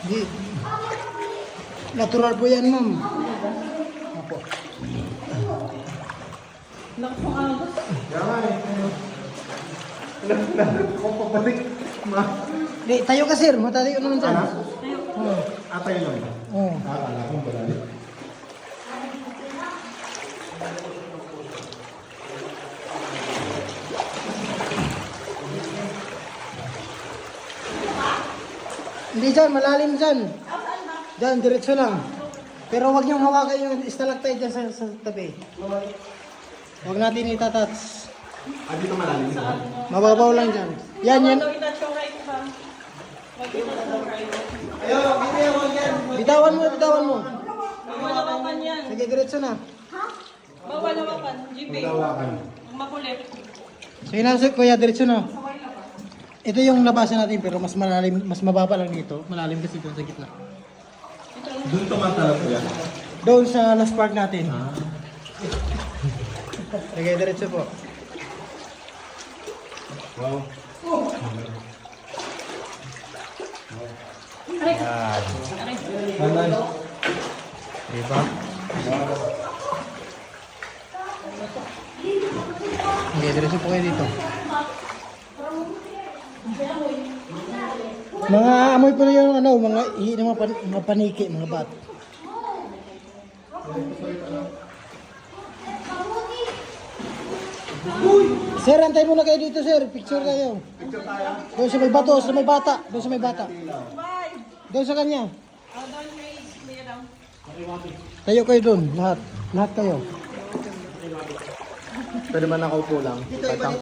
Hindi. Natural po yan, ma'am. Opo. Naku, agos. Kung pabalik, ma. Di, tayo ka, sir. Matayo naman dyan. Ano? Oo. Atay lang ba? Oo. Akala kong balik. Hindi dyan, malalim dyan. Dyan, diretso lang. Pero huwag niyong hawakan yung stalactite dyan sa tabi. Huwag natin itatats. Ah, dito malalim sa. Mababaw lang dyan. Yan, yan. Ito itatch yung right pa. Mag-itatch yung right. Bitawan mo, bitawan mo. Bawal hawakan yan. Sige, diretso na. Bawal hawakan. GP. Tawakan. Ang makulit. Sige na, sir, kuya, diretso na. Ito yung nabasa natin pero mas malalim, mas mababa lang dito. Malalim kasi doon sa gitna. Doon tumatalap yan. Doon sa last part natin. Sige, diretso po. Wow. Aray. Yan. Aray. Manay. Diba? Sige, diretso po kayo dito. Mga amoy po na yung ano, mga ihi ng mga paniki, mga bat. Sir, antay muna kayo dito, sir. Picture kayo. Picture tayo. Doon sa may bato, sa may bata. Doon sa may bata. Bye. Doon sa kanya. Oh, down face. Clear down. Tayo kayo doon, lahat. Lahat kayo. Pwede ba nakaupo lang?